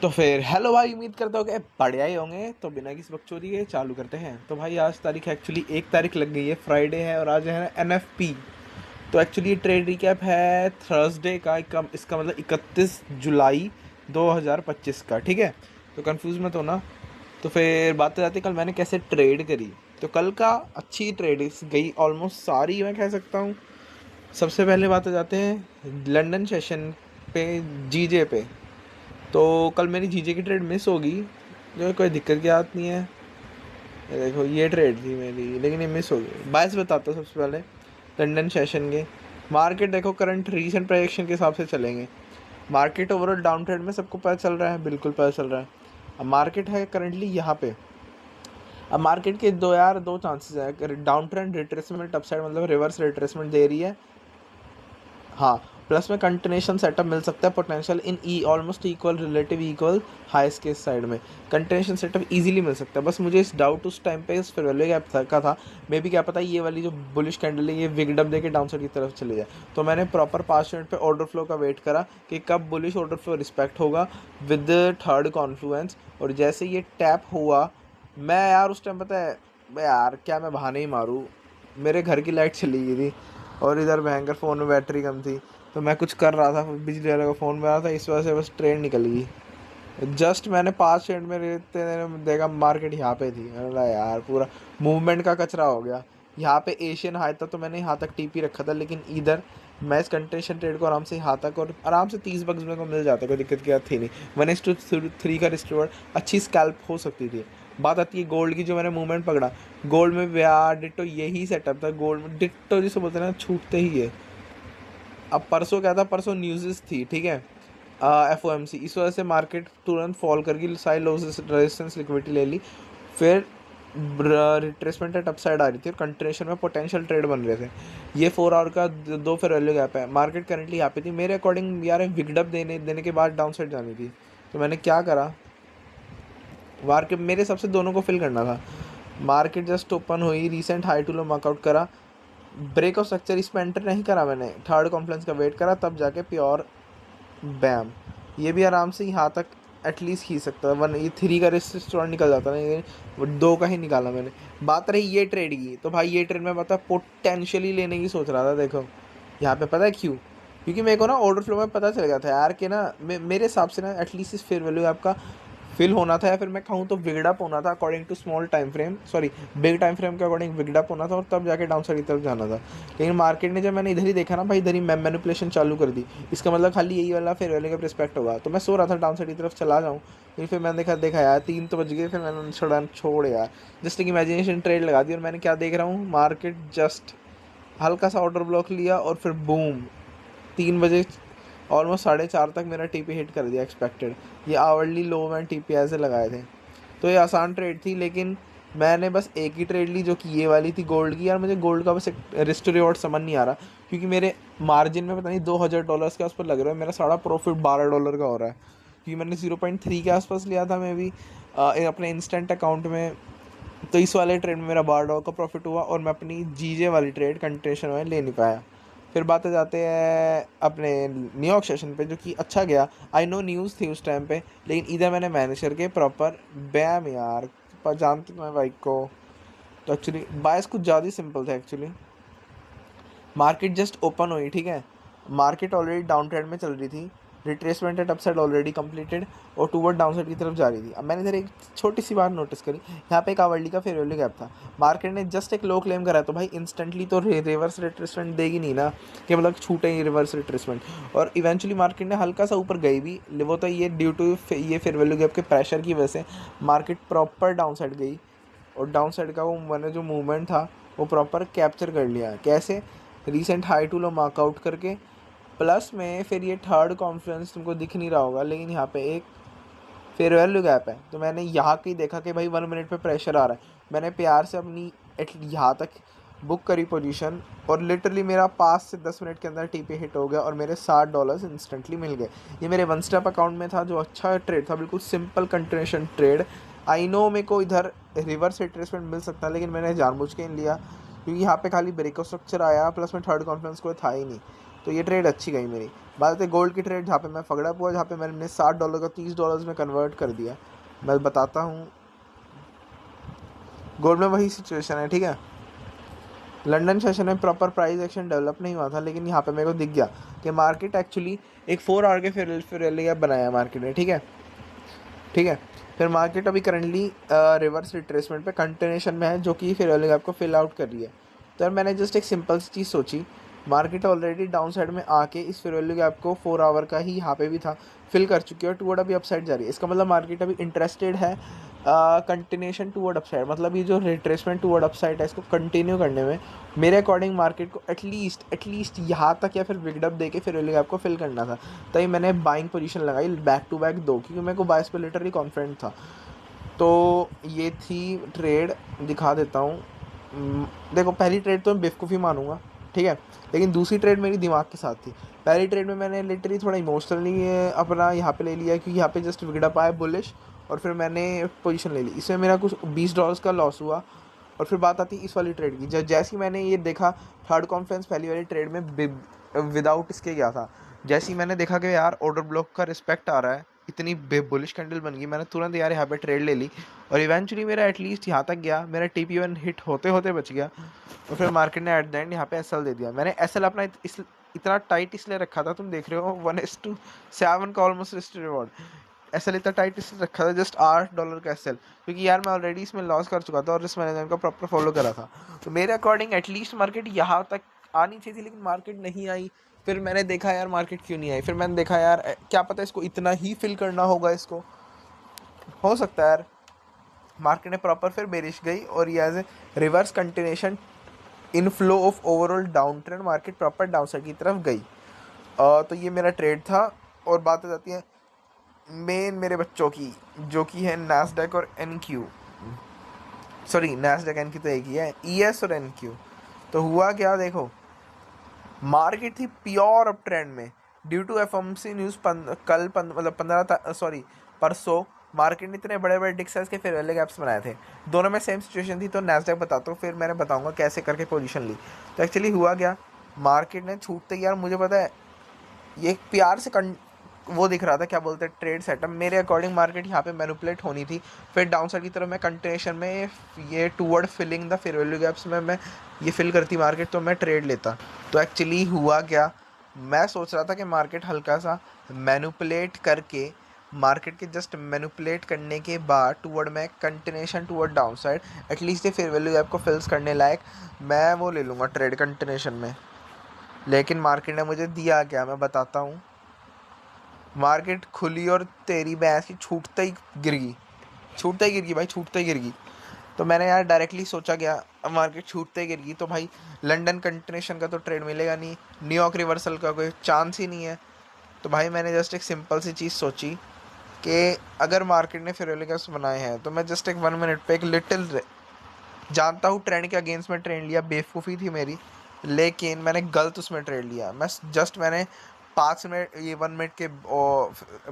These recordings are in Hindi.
तो फिर हेलो भाई, उम्मीद करता हूँ कि बढ़िया ही होंगे। तो बिना किसी बकचोदी के चालू करते हैं। तो भाई आज तारीख एक्चुअली 1 तारीख लग गई है, फ्राइडे है और आज है ना NFP। तो एक्चुअली ये ट्रेड रिकैप है थर्सडे का, इसका मतलब 31 जुलाई 2025 का। ठीक है, तो कंफ्यूज मत होना। तो फिर बात जाती कल मैंने कैसे ट्रेड करी। तो कल का अच्छी ट्रेड गई, ऑलमोस्ट सारी मैं कह सकता हूँ। सबसे पहले बात हो जाते हैं लंदन सेशन पे, जीजे पे। तो कल मेरी जीजे की ट्रेड मिस होगी, जो कोई दिक्कत की बात नहीं है। ये देखो, ये ट्रेड थी मेरी, लेकिन ये मिस हो गई। बायस बताता हूँ सबसे पहले लंदन सेशन के। मार्केट देखो, करंट रीसेंट प्रोजेक्शन के हिसाब से चलेंगे। मार्केट ओवरऑल डाउन ट्रेड में, सबको पता चल रहा है, बिल्कुल पता चल रहा है। अब मार्केट है करंटली यहाँ पे। अब मार्केट के दो चांसेस है, डाउन ट्रेंड रिट्रेसमेंट, अपसाइड मतलब रिवर्स रिट्रेसमेंट दे रही है। हाँ, प्लस में कंटिन्यूशन सेटअप मिल सकता है potential in almost equal, relative equal highs के साइड में कंटिन्यूशन सेटअप इजीली मिल सकता है। बस मुझे इस डाउट उस टाइम पे इस फेयर वैल्यू गैप का था, मे बी क्या पता ये वाली जो बुलिश कैंडल है ये विगडप दे के डाउन साइड की तरफ चले जाए। तो मैंने प्रॉपर 5 मिनट पे ऑर्डर फ्लो का वेट करा कि कब बुलिश ऑर्डर फ्लो रिस्पेक्ट होगा विद थर्ड कॉन्फ्लुएंस। और जैसे ये टैप हुआ, मैं यार उस टाइम पता है यार क्या मैं बहाने ही मारूँ, मेरे घर की लाइट चली गई थी और इधर भयंकर फ़ोन में बैटरी कम थी। तो मैं कुछ कर रहा था, बिजली वाले का फ़ोन में आ रहा था, इस वजह से बस ट्रेन निकल गई। जस्ट मैंने 5 मिनट में देखा मार्केट यहाँ पे थी। अरे यार, पूरा मूवमेंट का कचरा हो गया। यहाँ पे एशियन हाई था तो मैंने यहाँ तक टीपी रखा था, लेकिन इधर मैं इस कंटेंशन ट्रेड को आराम से यहाँ तक और आराम से 30 बग्स में को मिल जाता, कोई दिक्कत की बात थी नहीं। 1:3 का रिस्क रिवॉर्ड, अच्छी स्कैल्प हो सकती थी। बात आती है गोल्ड की, जो मैंने मूवमेंट पकड़ा गोल्ड में, यार डिट्टो यही सेटअप था। गोल्ड में डिट्टो जिसे बोलते हैं ना, छूटते ही है। अब परसों क्या था, परसों न्यूज़ थी, ठीक है, FOMC, इस वजह से मार्केट तुरंत फॉल कर गई, साइड लॉसेस रेजिस्टेंस लिक्विडिटी ले ली। फिर रिट्रेसमेंट एट अपसाइड आ रही थी और कंटिन्यूशन में पोटेंशियल ट्रेड बन रहे थे। ये 4 आवर का दो फिर वैल्यू गैप है। मार्केट करंटली यहाँ पे थी मेरे अकॉर्डिंग, यार विगडप देने के बाद डाउन साइड जानी थी। तो मैंने क्या करा, मार्केट मेरे हिसाब से दोनों को फिल करना था। मार्केट जस्ट ओपन हुई, recent high to low workout करा, ब्रेक ऑफ स्ट्रक्चर इसमें एंटर नहीं करा मैंने, थर्ड कॉन्फ्लुएंस का वेट करा, तब जाके प्योर बैम। ये भी आराम से यहाँ तक एटलीस्ट खींच सकता था, ये 3 का रेजिस्टेंस निकल जाता ना, वो 2 का ही निकाला मैंने। बात रही ये ट्रेड की, तो भाई ये ट्रेड में पता पोटेंशियली लेने की सोच रहा था। देखो यहाँ पे पता है क्यों, क्योंकि मेरे को ना ऑर्डर फ्लो में पता चल गया था यार कि ना मेरे हिसाब से ना एटलीस्ट इस फेयर वैल्यू आपका फिल होना था, या फिर मैं कहूँ तो विगडअप होना था according to small time frame, sorry big time frame के अकॉर्डिंग विगडअप होना था और तब जाके डाउन साइड की तरफ जाना था। लेकिन मार्केट ने जब मैंने इधर ही देखा ना भाई, इधर ही मैनिपुलेशन चालू कर दी, इसका मतलब खाली यही वाला फेयर वैल्यू का रिस्पेक्ट होगा। तो मैं सो रहा था डाउन साइड की तरफ चला जाऊँ, लेकिन फिर मैंने देखा यार 3 तो बज गए, फिर मैंने छोड़ यार, जस्ट एक इमेजिनेशन ट्रेड लगा दी। और मैंने क्या देख रहा हूँ, मार्केट जस्ट हल्का सा ऑर्डर ब्लॉक लिया और फिर बूम, 3 बजे ऑलमोस्ट 4:30 तक मेरा टीपी हिट कर दिया एक्सपेक्टेड। ये आवरली लो मैंने टीपी ऐसे लगाए थे। तो ये आसान ट्रेड थी, लेकिन मैंने बस एक ही ट्रेड ली, जो कि ये वाली थी गोल्ड की। यार मुझे गोल्ड का बस एक रिस्क रिवॉर्ड समझ नहीं आ रहा, क्योंकि मेरे मार्जिन में पता नहीं $2000 के आसपास लग रहा है, मेरा सारा प्रॉफिट $12 का हो रहा है, क्योंकि मैंने 0.3 के आसपास लिया था मैं भी अपने इंस्टेंट अकाउंट में। तो इस वाले ट्रेड में मेरा $12 का प्रॉफिट हुआ और मैं अपनी जीजे वाली ट्रेड कंटिन्यूशन में ले नहीं पाया। फिर बातें जाते हैं अपने न्यूयॉर्क सेशन पे, जो कि अच्छा गया। आई नो न्यूज़ थी उस टाइम पे, लेकिन इधर मैंने मैनेज करके प्रॉपर बैम यार, पर जानती हूँ मैं बाइक को। तो एक्चुअली बायस कुछ ज़्यादा ही सिंपल था एक्चुअली। मार्केट जस्ट ओपन हुई, ठीक है, मार्केट ऑलरेडी डाउन ट्रेंड में चल रही थी, retracement at upside already completed और टूवर्ड डाउन साइड की तरफ जा रही थी। अब मैंने इधर एक छोटी सी बात नोटिस करी, यहाँ पे एक आवरली का फेयर वैल्यू गैप था। मार्केट ने जस्ट एक लो क्लेम करा, तो भाई इंस्टेंटली तो रिवर्स रिट्रेसमेंट देगी नहीं ना, कि मतलब छूटे ही रिवर्स रिट्रेसमेंट। और इवेंचुअली मार्केट ने हल्का सा ऊपर गई भी, वो तो ये ड्यू टू ये फेयर वैल्यू गैप के प्रेशर की वजह से मार्केट प्रॉपर डाउन साइड गई। और डाउन साइड का वो मैंने जो मूवमेंट था वो प्रॉपर कैप्चर कर लिया। कैसे, recent high to low mark out करके, प्लस में फिर ये थर्ड कॉन्फ्लुएंस तुमको दिख नहीं रहा होगा, लेकिन यहाँ पे एक फेयर वैल्यू गैप है। तो मैंने यहाँ की देखा कि भाई 1 मिनट पे प्रेशर आ रहा है, मैंने प्यार से अपनी यहाँ तक बुक करी पोजीशन, और लिटरली मेरा 5 से 10 मिनट के अंदर टीपी हिट हो गया और मेरे $60 इंस्टेंटली मिल गए। ये मेरे वन स्टेप अकाउंट में था, जो अच्छा ट्रेड था, बिल्कुल simple continuation trade. I know मेरे को इधर रिवर्स रिट्रेसमेंट मिल सकता है, लेकिन मैंने जानबूझ के लिया, क्योंकि यहाँ पे खाली ब्रेक ऑफ स्ट्रक्चर आया, प्लस में थर्ड कॉन्फ्रेंस कोई था ही नहीं। तो ये ट्रेड अच्छी गई मेरी। बात है गोल्ड की ट्रेड जहाँ पे मैं फगड़ा हुआ, जहाँ पे मैंने $60 का $30 में कन्वर्ट कर दिया। मैं बताता हूँ, गोल्ड में वही सिचुएशन है, ठीक है। लंदन सेशन में प्रॉपर प्राइस एक्शन डेवलप नहीं हुआ था, लेकिन यहाँ पे मेरे को दिख गया कि मार्केट एक्चुअली एक 4 आवर के फेयरवेल गैप बनाया मार्केट ने, ठीक है, ठीक है। फिर मार्केट अभी करंटली रिवर्स रिट्रेसमेंट पे कंटिन्यूशन में है, जो कि फेयरवेल गैप को फिल आउट कर रही है। तो यार मैंने जस्ट एक सिंपल सी चीज़ सोची, मार्केट ऑलरेडी डाउन साइड में आके इस फेयरवेल गैप को 4 आवर का ही यहाँ पे भी था फिल कर चुकी है और टूवर्ड अभी अपसाइड जा रही है। इसका मतलब मार्केट अभी इंटरेस्टेड है कंटिन्यूशन टूवर्ड अपसाइड, मतलब ये जो रिट्रेसमेंट टूवर्ड अपसाइड है इसको कंटिन्यू करने में मेरे अकॉर्डिंग मार्केट को एटलीस्ट यहाँ तक या फिर विगडअप दे के फिर गैप को फिल करना था। तभी मैंने बाइंग पोजीशन लगाई बैक टू बैक 2, क्योंकि मेरे को बायस पे लिटरली कॉन्फिडेंट था। तो ये थी ट्रेड, दिखा देता हूँ। देखो पहली ट्रेड तो मैं बेवकूफ़ी मानूंगा, ठीक है, लेकिन दूसरी ट्रेड मेरी दिमाग के साथ थी। पहली ट्रेड में मैंने लिटरली थोड़ा इमोशनली अपना यहाँ पे ले लिया, क्योंकि यहाँ पे जस्ट विगड़प आया बुलिश, और फिर मैंने पोजीशन ले ली। इसमें मेरा कुछ $20 का लॉस हुआ। और फिर बात आती है इस वाली ट्रेड की, जैसे ही मैंने ये देखा, थर्ड कॉन्फ्रेंस पहली वाली ट्रेड में विदाउट इसके गया था। जैसे ही मैंने देखा कि यार ऑर्डर ब्लॉक का रिस्पेक्ट आ रहा है, इतनी बुलिश कैंडल बन गई, मैंने तुरंत यार यहाँ पे ट्रेड ले ली। और इवेंचुअली मेरा एटलीस्ट यहाँ तक गया, मेरा TP1 हिट होते होते बच गया। और फिर मार्केट ने एट द एंड यहाँ पे SL दे दिया। मैंने SL अपना इतना टाइट इसलिए रखा था, तुम देख रहे हो 1:7 का ऑलमोस्ट रिस्क रिवॉर्ड। SL इतना टाइट इसलिए रखा था, जस्ट $8 का SL, क्योंकि यार मैं ऑलरेडी इसमें लॉस कर चुका था और रिस्क मैनेजमेंट का प्रॉपर फॉलो करा था। तो मेरे अकॉर्डिंग एटलीस्ट मार्केट यहाँ तक आनी चाहिए थी, लेकिन मार्केट नहीं आई। फिर मैंने देखा यार मार्केट क्यों नहीं आई, फिर मैंने देखा यार क्या पता इसको इतना ही फिल करना होगा, इसको हो सकता है यार मार्केट ने प्रॉपर फिर बेरिश गई और ये as a reverse continuation in flow of overall down trend market proper downside की तरफ गई। तो ये मेरा ट्रेड था। और बात हो जाती है मेन मेरे बच्चों की, जो कि है नैस्डैक और NQ, सॉरी नैस्डैक NQ तो एक ही है, ES और NQ। तो हुआ क्या, देखो मार्केट थी प्योर अप ट्रेंड में ड्यू टू FOMC न्यूज़। कल मतलब 15 सॉरी परसों मार्केट ने इतने बड़े बड़े डिक साइज के फेयरवेल गैप्स बनाए थे, दोनों में सेम सिचुएशन थी। तो नैस्डैक बताता हूँ, फिर मैंने बताऊंगा कैसे करके पोजीशन ली। तो एक्चुअली हुआ क्या, मार्केट ने छूटते यार, मुझे पता है ये प्यार से वो दिख रहा था, क्या बोलते हैं, ट्रेड सेटअप। मेरे अकॉर्डिंग मार्केट यहाँ पे मैनिपुलेट होनी थी। फिर डाउन साइड की तरफ मैं कंटिन्यूशन में ये toward filling the fair value gaps में मैं ये फिल करती मार्केट, तो मैं ट्रेड लेता। तो एक्चुअली हुआ क्या, मैं सोच रहा था कि मार्केट हल्का सा मैनिपुलेट करके, मार्केट के जस्ट मैनिपुलेट करने के बाद टूवर्ड में continuation toward down side at least ये फेयर वैल्यू गैप को फिल्स करने लायक मैं वो ले लूँगा ट्रेड कंटिन्यूशन में। लेकिन मार्केट ने मुझे दिया क्या, मैं बताता हूँ। मार्केट खुली और तेरी भैंस की छूटते ही गिर गई, छूटते ही गिर गई भाई, छूटते ही गिर गई। तो मैंने यार डायरेक्टली सोचा गया, अब मार्केट छूटते ही गिर गई तो भाई लंदन कंटिन्यूशन का तो ट्रेड मिलेगा नहीं, न्यूयॉर्क रिवर्सल का कोई चांस ही नहीं है। तो भाई मैंने जस्ट एक सिंपल सी चीज़ सोची कि अगर मार्केट ने फेयरवेल बनाए हैं तो मैं जस्ट एक 1 मिनट पे एक लिटिल, जानता हूँ ट्रेंड के अगेंस्ट में ट्रेंड लिया, बेवकूफ़ी थी मेरी, लेकिन मैंने गलत उसमें ट्रेड लिया। मैंने 5 मिनट ये 1 मिनट के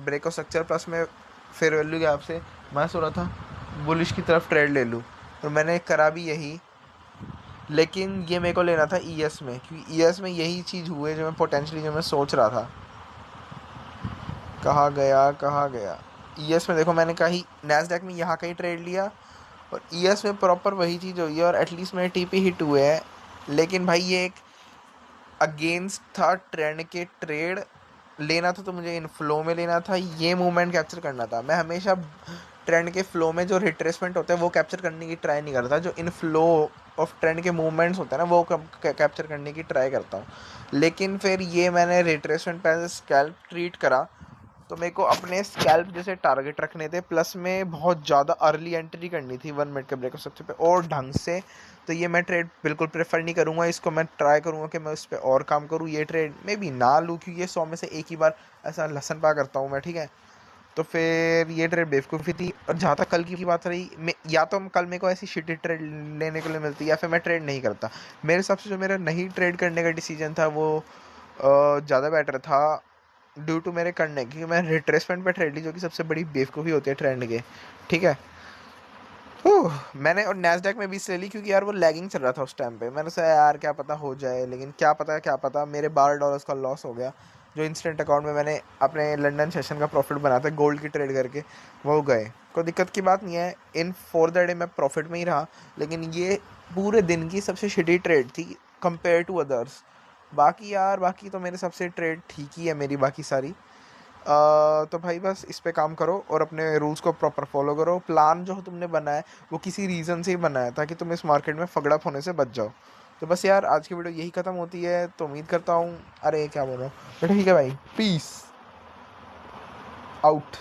ब्रेक ऑफ स्ट्रक्चर प्लस में फेयर वैल्यू गैप से मैं सोच रहा था बुलिश की तरफ ट्रेड ले लूँ, और मैंने करा भी यही। लेकिन ये मेरे को लेना था ES में, क्योंकि ES में यही चीज़ हुई जो मैं पोटेंशली जो मैं सोच रहा था। कहाँ गया कहाँ गया, ES में देखो मैंने कहीं नैस्डैक में यहाँ कहीं ट्रेड लिया, और ES में प्रॉपर वही चीज़ हुई है, और एटलीस्ट मेरे TP हिट हुए हैं। लेकिन भाई ये एक अगेंस्ट था ट्रेंड के ट्रेड लेना था, तो मुझे इन फ्लो में लेना था, ये मूवमेंट कैप्चर करना था। मैं हमेशा ट्रेंड के फ्लो में जो रिट्रेसमेंट होते हैं वो कैप्चर करने की ट्राई नहीं करता, जो इन फ्लो ऑफ ट्रेंड के मूवमेंट्स होते हैं ना वो कैप्चर करने की ट्राई करता हूँ। लेकिन फिर ये मैंने रिट्रेसमेंट पे स्कैल्प ट्रीट करा, तो मेरे को अपने स्कैल्प जैसे टारगेट रखने थे, प्लस में बहुत ज़्यादा अर्ली एंट्री करनी थी 1 मिनट के ब्रेक ऑफ स्ट्रक्चर पे और ढंग से। तो ये मैं ट्रेड बिल्कुल प्रेफर नहीं करूँगा, इसको मैं ट्राई करूँगा कि मैं उस पर और काम करूँ। ये ट्रेड में भी ना लूँ, क्योंकि ये 100 में से एक ही बार ऐसा लहसन पा करता हूँ मैं, ठीक है। तो फिर ये ट्रेड बेवकूफ़ी थी। और जहाँ तक कल की बात रही, मैं या तो कल मेरे को ऐसी शिटी ट्रेड लेने के लिए मिलती, या फिर मैं ट्रेड नहीं करता। मेरे हिसाब से जो मेरा नहीं ट्रेड करने का डिसीजन था वो ज़्यादा बेटर था, ड्यू टू मेरे करने, क्योंकि मैं रिट्रेसमेंट पे ट्रेड ली, जो कि सबसे बड़ी बेवकूफ़ी होती है ट्रेंड के, ठीक है। मैंने और नैस्डैक में भी इसलिए ली क्योंकि यार वो लैगिंग चल रहा था उस टाइम पे। मैंने सोचा यार क्या पता हो जाए, लेकिन क्या पता मेरे $12 का लॉस हो गया। जो इंस्टेंट अकाउंट में मैंने अपने लंदन सेशन का प्रॉफिट बनाया था गोल्ड की ट्रेड करके, वो गए। कोई दिक्कत की बात नहीं है, इन फॉर द डे मैं प्रॉफिट में ही रहा, लेकिन ये पूरे दिन की सबसे शिटी ट्रेड थी कंपेयर टू अदर्स। बाकी यार बाकी तो मेरे सबसे ट्रेड ठीक ही है मेरी बाकी सारी। तो भाई बस इस पे काम करो और अपने रूल्स को प्रॉपर फॉलो करो। प्लान जो तुमने बनाया है वो किसी रीज़न से ही बनाया है ताकि तुम इस मार्केट में फगड़प होने से बच जाओ। तो बस यार आज की वीडियो यही ख़त्म होती है, तो उम्मीद करता हूँ, अरे क्या बोल रहा हूँ, तो ठीक है भाई, पीस आउट।